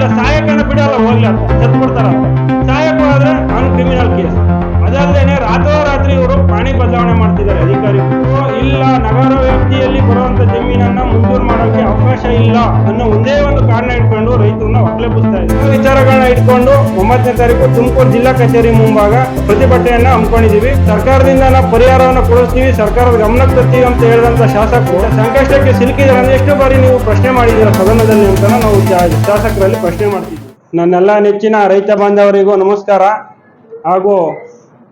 ಇಲ್ಲ ಸಾಯಕನ ಬಿಡಲ್ಲ ಹೋಗ್ಲಿ ಅಂತ ಸತ್ ಬಿಡ್ತಾರಂತ. ಸಾಯಕ್ಕೂ ಆದ್ರೆ ನಾನು ಕ್ರಿಮಿನಲ್ ಕೇಸ್. ಅದಲ್ಲದೆ ರಾತ್ರೋರಾತ್ರಿ ಇವರು ಪಾಣಿ ಬದಲಾವಣೆ ಮಾಡ್ತಿದ್ದಾರೆ ಅಧಿಕಾರಿಗಳು. ಇಲ್ಲ ನಗರ ವ್ಯಾಪ್ತಿಯಲ್ಲಿ ಬರುವಂತ ಜಮೀನನ್ನ ಮಂಜೂರು ಮಾಡೋಕೆ ಅವಕಾಶ ಇಲ್ಲ ಅನ್ನೋ ಒಂದೇ ಒಂದು ಕಾರಣ ಇಟ್ಕೊಂಡು ರೈತರನ್ನ ಒಕ್ಕಲೆಬ್ಬಿಸ್ತಾ ಇದ್ದಾರೆ. ವಿಚಾರಗಳನ್ನ ಇಟ್ಕೊಂಡು 9ನೇ ತಾರೀಕು ತುಮಕೂರು ಜಿಲ್ಲಾ ಕಚೇರಿ ಮುಂಭಾಗ ಪ್ರತಿಭಟನೆಯನ್ನ ಹಮ್ಮಿಕೊಂಡಿದೀವಿ. ಸರ್ಕಾರದಿಂದ ನಾವು ಪರಿಹಾರವನ್ನು ಕೊಡಿಸ್ತೀವಿ, ಸರ್ಕಾರದ ಗಮನಕ್ಕೆ ತರ್ತೀವಿ ಅಂತ ಹೇಳಿದಂತ ಶಾಸಕರು ಸಂಕಷ್ಟಕ್ಕೆ ಸಿಲುಕಿದ್ರೆ ಎಷ್ಟು ಬಾರಿ ನೀವು ಪ್ರಶ್ನೆ ಮಾಡಿದ್ದೀರಾ ಸದನದಲ್ಲಿ ಅಂತ ನಾವು ಶಾಸಕರಲ್ಲಿ ಪ್ರಶ್ನೆ ಮಾಡ್ತಿದ್ವಿ. ನನ್ನೆಲ್ಲ ನೆಚ್ಚಿನ ರೈತ ಬಾಂಧವರಿಗೂ ನಮಸ್ಕಾರ, ಹಾಗೂ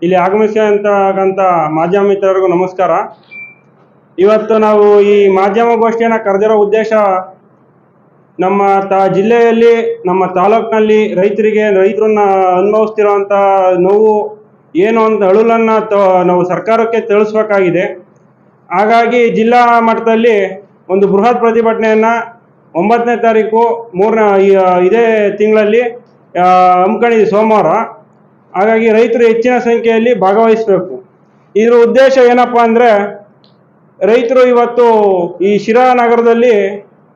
ಇಲ್ಲಿ ಆಗಮಿಸಿದಂತ ಮಾಧ್ಯಮ ಮಿತ್ರರಿಗೂ ನಮಸ್ಕಾರ. ಇವತ್ತು ನಾವು ಈ ಮಾಧ್ಯಮ ಗೋಷ್ಠಿಯನ್ನು ಕರೆದಿರೋ ಉದ್ದೇಶ, ನಮ್ಮ ಜಿಲ್ಲೆಯಲ್ಲಿ ನಮ್ಮ ತಾಲೂಕಿನಲ್ಲಿ ರೈತರನ್ನ ಅನುಭವಿಸ್ತಿರೋಂಥ ನೋವು ಏನು ಅಂತ ಅಳುಲನ್ನು ನಾವು ಸರ್ಕಾರಕ್ಕೆ ತಿಳಿಸ್ಬೇಕಾಗಿದೆ. ಹಾಗಾಗಿ ಜಿಲ್ಲಾ ಮಟ್ಟದಲ್ಲಿ ಒಂದು ಬೃಹತ್ ಪ್ರತಿಭಟನೆಯನ್ನು 9ನೇ ತಾರೀಕು ಇದೇ ತಿಂಗಳಲ್ಲಿ ಹಮ್ಮಿಕೊಂಡಿದ್ದೀವಿ ಸೋಮವಾರ. ಹಾಗಾಗಿ ರೈತರು ಹೆಚ್ಚಿನ ಸಂಖ್ಯೆಯಲ್ಲಿ ಭಾಗವಹಿಸಬೇಕು. ಇದರ ಉದ್ದೇಶ ಏನಪ್ಪ ಅಂದರೆ, ರೈತರು ಇವತ್ತು ಈ ಶಿರಾ ನಗರದಲ್ಲಿ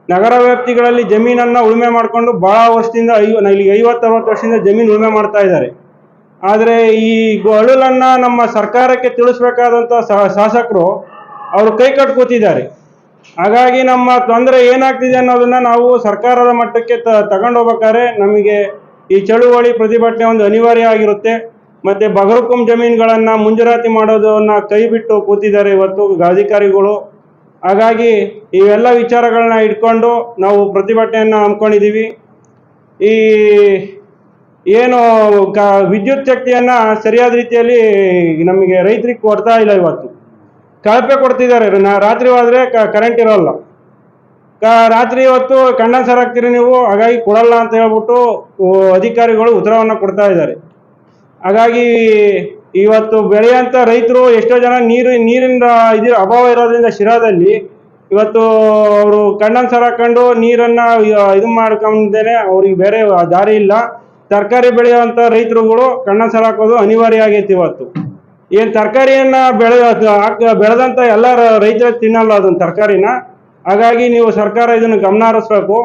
ನಗರ ವ್ಯಾಪ್ತಿಗಳಲ್ಲಿ ಜಮೀನನ್ನು ಉಳುಮೆ ಮಾಡಿಕೊಂಡು ಭಾಳ ವರ್ಷದಿಂದ ಇಲ್ಲಿ 50-60 ವರ್ಷದಿಂದ ಜಮೀನು ಉಳುಮೆ ಮಾಡ್ತಾ ಇದ್ದಾರೆ. ಆದರೆ ಈ ಅಳುಲನ್ನು ನಮ್ಮ ಸರ್ಕಾರಕ್ಕೆ ತಿಳಿಸ್ಬೇಕಾದಂಥ ಶಾಸಕರು ಅವರು ಕೈ ಕಟ್ಟು ಕೂತಿದ್ದಾರೆ. ಹಾಗಾಗಿ ನಮ್ಮ ತೊಂದರೆ ಏನಾಗ್ತಿದೆ ಅನ್ನೋದನ್ನ ನಾವು ಸರ್ಕಾರದ ಮಟ್ಟಕ್ಕೆ ತಗೊಂಡು ಹೋಗ್ಬೇಕಾದ್ರೆ ನಮಗೆ ಈ ಚಳುವಳಿ ಪ್ರತಿಭಟನೆ ಒಂದು ಅನಿವಾರ್ಯ ಆಗಿರುತ್ತೆ. ಮತ್ತೆ ಬಗರುಕುಂ ಜಮೀನುಗಳನ್ನ ಮಂಜೂರಾತಿ ಮಾಡೋದನ್ನ ಕೈ ಬಿಟ್ಟು ಕೂತಿದ್ದಾರೆ ಇವತ್ತು ಅಧಿಕಾರಿಗಳು. ಹಾಗಾಗಿ ಇವೆಲ್ಲ ವಿಚಾರಗಳನ್ನ ಇಟ್ಕೊಂಡು ನಾವು ಪ್ರತಿಭಟನೆಯನ್ನ ಹಮ್ಮಿಕೊಂಡಿದ್ದೀವಿ. ಈ ಏನು ವಿದ್ಯುತ್ ಶಕ್ತಿಯನ್ನ ಸರಿಯಾದ ರೀತಿಯಲ್ಲಿ ನಮಗೆ ರೈತರಿಗೆ ಕೊಡ್ತಾ ಇಲ್ಲ. ಇವತ್ತು ಕಳಪೆ ಕೊಡ್ತಿದ್ದಾರೆ. ರಾತ್ರಿ ಹೋದ್ರೆ ಕರೆಂಟ್ ಇರೋಲ್ಲ. ರಾತ್ರಿ ಹೊತ್ತು ಕಂಡೆನ್ಸರ್ ಹಾಕ್ತೀರಿ ನೀವು, ಹಾಗಾಗಿ ಕೊಡಲ್ಲ ಅಂತ ಹೇಳ್ಬಿಟ್ಟು ಅಧಿಕಾರಿಗಳು ಉತ್ತರವನ್ನು ಕೊಡ್ತಾ ಇದ್ದಾರೆ. ಹಾಗಾಗಿ ಇವತ್ತು ಬೆಳೆಯಂತ ರೈತರು ಎಷ್ಟೋ ಜನ ನೀರಿನ ಅಭಾವ ಇರೋದ್ರಿಂದ ಶಿರಾದಲ್ಲಿ ಇವತ್ತು ಅವರು ಕಂಡೆನ್ಸರ್ ಹಾಕೊಂಡು ನೀರನ್ನ ಇದು ಮಾಡ್ಕೊಂಡೇನೆ ಅವ್ರಿಗೆ ಬೇರೆ ದಾರಿ ಇಲ್ಲ. ತರಕಾರಿ ಬೆಳೆಯುವಂತ ರೈತರುಗಳು ಕಂಡೆನ್ಸರ್ ಹಾಕೋದು ಅನಿವಾರ್ಯ ಆಗೈತಿ. ಇವತ್ತು ಏನು ತರಕಾರಿಯನ್ನ ಬೆಳೆದಂತ ಎಲ್ಲ ರೈತರು ತಿನ್ನಲ್ಲ ಅದನ್ನ ತರಕಾರಿನ. ಹಾಗಾಗಿ ನೀವು ಸರ್ಕಾರ ಇದನ್ನು ಗಮನ ಹರಿಸ್ಬೇಕು.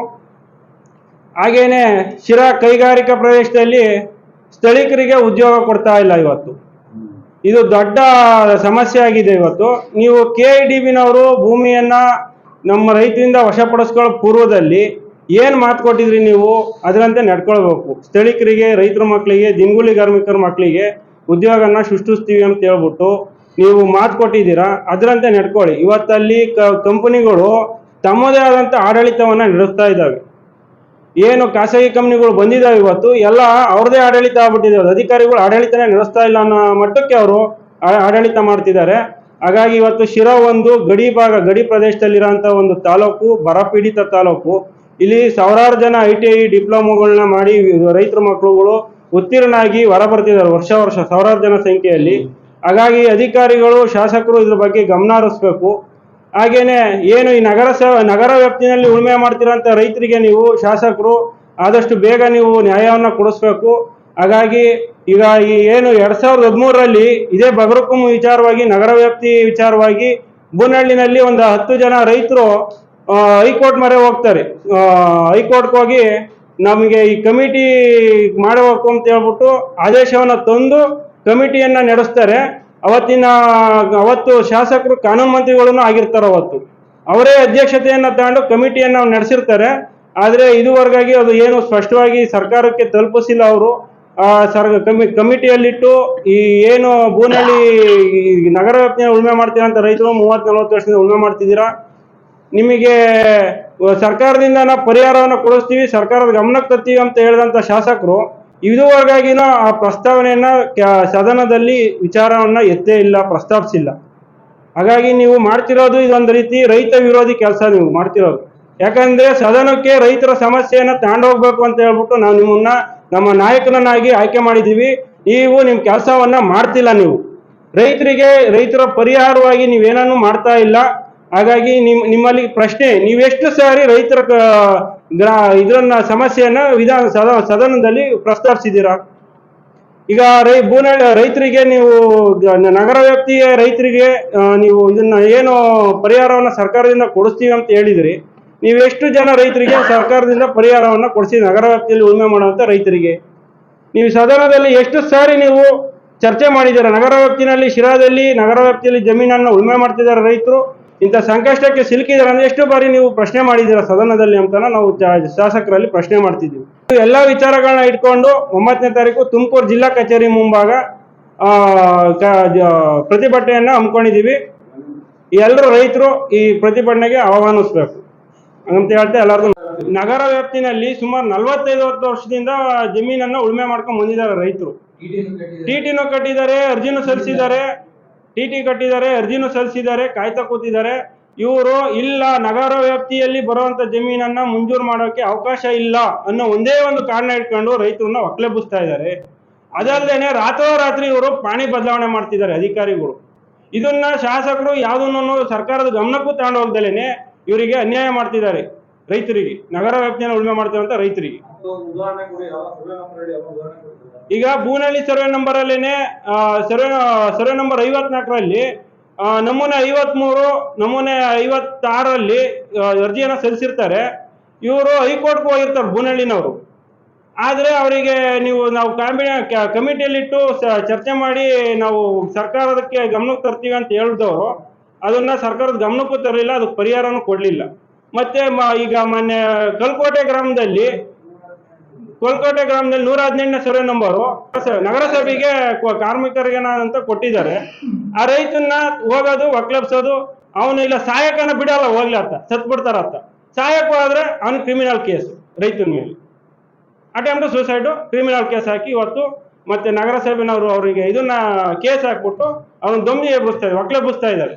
ಹಾಗೇನೆ ಶಿರಾ ಕೈಗಾರಿಕಾ ಪ್ರದೇಶದಲ್ಲಿ ಸ್ಥಳೀಕರಿಗೆ ಉದ್ಯೋಗ ಕೊಡ್ತಾ ಇಲ್ಲ. ಇವತ್ತು ಇದು ದೊಡ್ಡ ಸಮಸ್ಯೆ ಆಗಿದೆ. ಇವತ್ತು ನೀವು KIDBನವರು ಭೂಮಿಯನ್ನ ನಮ್ಮ ರೈತರಿಂದ ವಶಪಡಿಸ್ಕೊಳ್ಳೋ ಪೂರ್ವದಲ್ಲಿ ಏನು ಮಾತು ಕೊಟ್ಟಿದ್ರಿ ನೀವು, ಅದರಂತೆ ನಡ್ಕೊಳ್ಬೇಕು. ಸ್ಥಳೀಕರಿಗೆ, ರೈತರ ಮಕ್ಕಳಿಗೆ, ದಿನಗೂಲಿ ಕಾರ್ಮಿಕರ ಮಕ್ಕಳಿಗೆ ಉದ್ಯೋಗನ ಸೃಷ್ಟಿಸ್ತೀವಿ ಅಂತ ಹೇಳ್ಬಿಟ್ಟು ನೀವು ಮಾತು ಕೊಟ್ಟಿದ್ದೀರಾ, ಅದರಂತೆ ನಡ್ಕೊಳ್ಳಿ. ಇವತ್ತಲ್ಲಿ ಕಂಪನಿಗಳು ತಮ್ಮದೇ ಆದಂಥ ಆಡಳಿತವನ್ನು ನಡೆಸ್ತಾ ಇದ್ದಾವೆ. ಏನು ಖಾಸಗಿ ಕಂಪ್ನಿಗಳು ಬಂದಿದ್ದಾವೆ ಇವತ್ತು ಎಲ್ಲ ಅವ್ರದೇ ಆಡಳಿತ ಆಗ್ಬಿಟ್ಟಿದೆ. ಅಧಿಕಾರಿಗಳು ಆಡಳಿತನೇ ನಡೆಸ್ತಾ ಇಲ್ಲ ಅನ್ನೋ ಮಟ್ಟಕ್ಕೆ ಅವರು ಆಡಳಿತ ಮಾಡ್ತಿದ್ದಾರೆ. ಹಾಗಾಗಿ ಇವತ್ತು ಶಿರಾ ಒಂದು ಗಡಿ ಪ್ರದೇಶದಲ್ಲಿರೋಂಥ ಒಂದು ತಾಲೂಕು, ಬರಪೀಡಿತ ತಾಲೂಕು. ಇಲ್ಲಿ ಸಾವಿರಾರು ಜನ ITI ಡಿಪ್ಲೊಮೊಗಳನ್ನ ಮಾಡಿ ರೈತರ ಮಕ್ಕಳುಗಳು ಉತ್ತೀರ್ಣಾಗಿ ಹೊರ ಬರ್ತಿದ್ದಾರೆ ವರ್ಷ ಸಾವಿರಾರು ಜನ ಸಂಖ್ಯೆಯಲ್ಲಿ. ಹಾಗಾಗಿ ಅಧಿಕಾರಿಗಳು, ಶಾಸಕರು ಇದ್ರ ಬಗ್ಗೆ ಗಮನ ಹರಿಸ್ಬೇಕು. ಹಾಗೇನೆ ಏನು ಈ ನಗರ ವ್ಯಾಪ್ತಿನಲ್ಲಿ ಉಳುಮೆ ಮಾಡ್ತಿರೋಂಥ ರೈತರಿಗೆ ನೀವು ಶಾಸಕರು ಆದಷ್ಟು ಬೇಗ ನೀವು ನ್ಯಾಯವನ್ನು ಕೊಡಿಸ್ಬೇಕು. ಹಾಗಾಗಿ ಈಗ ಈ ಏನು 2013ರಲ್ಲಿ ಇದೇ ಬಗರುಕುಂ ವಿಚಾರವಾಗಿ, ನಗರ ವ್ಯಾಪ್ತಿ ವಿಚಾರವಾಗಿ ಬೂನಹಳ್ಳಿನಲ್ಲಿ ಒಂದು 10 ಜನ ರೈತರು ಹೈಕೋರ್ಟ್ ಮೊರೆ ಹೋಗ್ತಾರೆ. ಹೈಕೋರ್ಟ್ಗೆ ಹೋಗಿ ನಮಗೆ ಈ ಕಮಿಟಿ ಮಾಡಬೇಕು ಅಂತ ಹೇಳ್ಬಿಟ್ಟು ಆದೇಶವನ್ನು ತಂದು ಕಮಿಟಿಯನ್ನ ನಡೆಸ್ತಾರೆ. ಅವತ್ತು ಶಾಸಕರು ಕಾನೂನು ಮಂತ್ರಿಗಳನ್ನು ಆಗಿರ್ತಾರೆ. ಅವತ್ತು ಅವರೇ ಅಧ್ಯಕ್ಷತೆಯನ್ನ ತಗೊಂಡು ಕಮಿಟಿಯನ್ನ ನಡೆಸಿರ್ತಾರೆ. ಆದರೆ ಇದುವರೆಗಾಗಿ ಅದು ಏನು ಸ್ಪಷ್ಟವಾಗಿ ಸರ್ಕಾರಕ್ಕೆ ತಲುಪಿಸಿಲ್ಲ. ಅವರು ಕಮಿಟಿಯಲ್ಲಿಟ್ಟು ಈ ಏನು ಬೂನಹಳ್ಳಿ ನಗರ ವ್ಯಾಪ್ತಿಯ ಉಳುಮೆ ಮಾಡ್ತೀರಾ ಅಂತ ರೈತರು 30-40 ವರ್ಷದಿಂದ ಉಳುಮೆ ಮಾಡ್ತಿದ್ದೀರಾ, ನಿಮಗೆ ಸರ್ಕಾರದಿಂದ ನಾವು ಪರಿಹಾರವನ್ನು ಕೊಡಿಸ್ತೀವಿ, ಸರ್ಕಾರದ ಗಮನಕ್ಕೆ ತರ್ತೀವಿ ಅಂತ ಹೇಳಿದಂಥ ಶಾಸಕರು ಇದುವರೆಗಾಗಿನೂ ಆ ಪ್ರಸ್ತಾವನೆಯನ್ನ ಸದನದಲ್ಲಿ ವಿಚಾರವನ್ನ ಎತ್ತೇ ಇಲ್ಲ, ಪ್ರಸ್ತಾಪಿಸಿಲ್ಲ. ಹಾಗಾಗಿ ನೀವು ಮಾಡ್ತಿರೋದು ಇದೊಂದು ರೀತಿ ರೈತ ವಿರೋಧಿ ಕೆಲಸ ನೀವು ಮಾಡ್ತಿರೋದು. ಯಾಕಂದ್ರೆ ಸದನಕ್ಕೆ ರೈತರ ಸಮಸ್ಯೆಯನ್ನ ತಗೊಂಡೋಗ್ಬೇಕು ಅಂತ ಹೇಳ್ಬಿಟ್ಟು ನಾವು ನಿಮ್ಮನ್ನ ನಮ್ಮ ನಾಯಕನನ್ನಾಗಿ ಆಯ್ಕೆ ಮಾಡಿದ್ದೀವಿ. ನೀವು ನಿಮ್ಮ ಕೆಲಸವನ್ನ ಮಾಡ್ತಿಲ್ಲ. ನೀವು ರೈತರ ಪರಿಹಾರವಾಗಿ ನೀವೇನನ್ನು ಮಾಡ್ತಾ ಇಲ್ಲ. ಹಾಗಾಗಿ ನಿಮ್ಮಲ್ಲಿ ಪ್ರಶ್ನೆ, ನೀವೆಷ್ಟು ಸಾರಿ ರೈತರ ಇದನ್ನ ಸಮಸ್ಯೆಯನ್ನ ಸದನದಲ್ಲಿ ಪ್ರಸ್ತಾಪಿಸಿದ್ದೀರಾ? ಈಗ ಬೂನಹಳ್ಳಿ ರೈತರಿಗೆ ನೀವು ನಗರ ವ್ಯಾಪ್ತಿಯ ರೈತರಿಗೆ ನೀವು ಇದನ್ನ ಏನು ಪರಿಹಾರವನ್ನು ಸರ್ಕಾರದಿಂದ ಕೊಡಿಸ್ತೀವಿ ಅಂತ ಹೇಳಿದ್ರಿ, ನೀವು ಎಷ್ಟು ಜನ ರೈತರಿಗೆ ಸರ್ಕಾರದಿಂದ ಪರಿಹಾರವನ್ನು ಕೊಡಿಸಿ ನಗರ ವ್ಯಾಪ್ತಿಯಲ್ಲಿ ಉಳುಮೆ ಮಾಡುವಂತ ರೈತರಿಗೆ? ನೀವು ಸದನದಲ್ಲಿ ಎಷ್ಟು ಸಾರಿ ನೀವು ಚರ್ಚೆ ಮಾಡಿದ್ದೀರಾ? ನಗರ ವ್ಯಾಪ್ತಿನಲ್ಲಿ ಶಿರಾದಲ್ಲಿ ನಗರ ವ್ಯಾಪ್ತಿಯಲ್ಲಿ ಜಮೀನನ್ನು ಉಳುಮೆ ಮಾಡ್ತಿದ್ದಾರೆ ರೈತರು, ಇಂಥ ಸಂಕಷ್ಟಕ್ಕೆ ಸಿಲುಕಿದ್ದಾರೆ ಅಂದ್ರೆ ಎಷ್ಟು ಬಾರಿ ನೀವು ಪ್ರಶ್ನೆ ಮಾಡಿದ್ದೀರಾ ಸದನದಲ್ಲಿ ಅಂತ ನಾವು ಶಾಸಕರಲ್ಲಿ ಪ್ರಶ್ನೆ ಮಾಡ್ತಿದ್ದೀವಿ. ಎಲ್ಲ ವಿಚಾರಗಳನ್ನ ಇಟ್ಕೊಂಡು 9ನೇ ತಾರೀಕು ತುಮಕೂರು ಜಿಲ್ಲಾ ಕಚೇರಿ ಮುಂಭಾಗ ಪ್ರತಿಭಟನೆಯನ್ನ ಹಮ್ಮಿಕೊಂಡಿದ್ದೀವಿ. ಎಲ್ಲರೂ ರೈತರು ಈ ಪ್ರತಿಭಟನೆಗೆ ಆಹ್ವಾನಿಸ್ಬೇಕು ಅಂತ ಹೇಳ್ತಾ ಎಲ್ಲರಿಗೂ. ನಗರ ವ್ಯಾಪ್ತಿನಲ್ಲಿ ಸುಮಾರು 45 ವರ್ಷದಿಂದ ಜಮೀನನ್ನ ಉಳುಮೆ ಮಾಡ್ಕೊಂಡು ಬಂದಿದ್ದಾರೆ ರೈತರು. ಟಿಟಿನೂ ಕಟ್ಟಿದ್ದಾರೆ, ಅರ್ಜಿನೂ ಸಲ್ಲಿಸಿದ್ದಾರೆ, ಟಿಟಿ ಕಟ್ಟಿದ್ದಾರೆ, ಅರ್ಜಿನೂ ಸಲ್ಲಿಸಿದ್ದಾರೆ, ಕಾಯ್ತಾ ಕೂತಿದ್ದಾರೆ. ಇವರು ಇಲ್ಲ ನಗರ ವ್ಯಾಪ್ತಿಯಲ್ಲಿ ಬರುವಂತ ಜಮೀನನ್ನ ಮಂಜೂರು ಮಾಡೋಕೆ ಅವಕಾಶ ಇಲ್ಲ ಅನ್ನೋ ಒಂದೇ ಒಂದು ಕಾರಣ ಇಟ್ಕೊಂಡು ರೈತರನ್ನ ಒಕ್ಲೆಬ್ಬಿಸ್ತಾ ಇದ್ದಾರೆ. ಅದಲ್ಲದೆ ರಾತ್ರೋರಾತ್ರಿ ಇವರು ಪಾಣಿ ಬದಲಾವಣೆ ಮಾಡ್ತಿದ್ದಾರೆ ಅಧಿಕಾರಿಗಳು. ಇದನ್ನ ಶಾಸಕರು ಯಾವುದನ್ನು ಸರ್ಕಾರದ ಗಮನಕ್ಕೂ ತಗೊಂಡು ಹೋಗ್ದಲೇನೆ ಇವರಿಗೆ ಅನ್ಯಾಯ ಮಾಡ್ತಿದ್ದಾರೆ ರೈತರಿಗೆ, ನಗರ ವ್ಯಾಪ್ತಿಯನ್ನು ಉಳುಮೆ ಮಾಡ್ತಿರುವಂತ ರೈತರಿಗೆ. ಈಗ ಬೂನಹಳ್ಳಿ ಸರ್ವೆ ನಂಬರ್ ಅಲ್ಲೇನೆ ಸರ್ವೆ ನಂಬರ್ 54ರಲ್ಲಿ ನಮೂನೆ 53 ನಮೂನೆ 56ರಲ್ಲಿ ಅರ್ಜಿಯನ್ನ ಸಲ್ಲಿಸಿರ್ತಾರೆ. ಇವರು ಹೈಕೋರ್ಟ್ಗೆ ಹೋಗಿರ್ತಾರೆ ಬೂನಹಳ್ಳಿನವರು. ಆದ್ರೆ ಅವರಿಗೆ ನಾವು ಕಮಿಟಿಯಲ್ಲಿಟ್ಟು ಚರ್ಚೆ ಮಾಡಿ ನಾವು ಸರ್ಕಾರಕ್ಕೆ ಗಮನಕ್ಕೆ ತರ್ತೀವಿ ಅಂತ ಹೇಳಿದವರು ಅದನ್ನ ಸರ್ಕಾರದ ಗಮನಕ್ಕೂ ತರಲಿಲ್ಲ, ಅದಕ್ಕೆ ಪರಿಹಾರನೂ ಕೊಡ್ಲಿಲ್ಲ. ಮತ್ತೆ ಈಗ ಮೊನ್ನೆ ಕಲ್ಕೋಟೆ ಗ್ರಾಮದಲ್ಲಿ 118ನೇ ಸರ್ವೆ ನಂಬರು ನಗರಸಭೆಗೆ ಕಾರ್ಮಿಕರಿಗೆ ಅಂತ ಕೊಟ್ಟಿದ್ದಾರೆ. ಆ ರೈತನ್ನ ಹೋಗೋದು ಒಕ್ಲೆಬ್ಸೋದು, ಅವನು ಇಲ್ಲ ಸಹಾಯಕನ ಬಿಡಲ್ಲ ಹೋಗ್ಲತ್ತ, ಸತ್ ಬಿಡ್ತಾರತ್ತ. ಸಹಾಯಕ ಆದ್ರೆ ಅವನು ಕ್ರಿಮಿನಲ್ ಕೇಸ್, ರೈತನ ಮೇಲೆ ಅಟೆಂಪ್ಟ್ ಸೂಸೈಡ್ ಕ್ರಿಮಿನಲ್ ಕೇಸ್ ಹಾಕಿ ಇವತ್ತು ಮತ್ತೆ ನಗರಸಭೆನವರು ಅವರಿಗೆ ಇದನ್ನ ಕೇಸ್ ಹಾಕ್ಬಿಟ್ಟು ಅವನು ದೊಂಬಿ ಒಕ್ಲೆಬ್ಬಿಸ್ತಾ ಇದ್ದಾರೆ.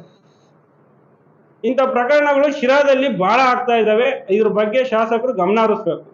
ಇಂಥ ಪ್ರಕರಣಗಳು ಶಿರಾದಲ್ಲಿ ಬಹಳ ಆಗ್ತಾ ಇದ್ದಾವೆ. ಇದ್ರ ಬಗ್ಗೆ ಶಾಸಕರು ಗಮನ ಹರಿಸ್ಬೇಕು.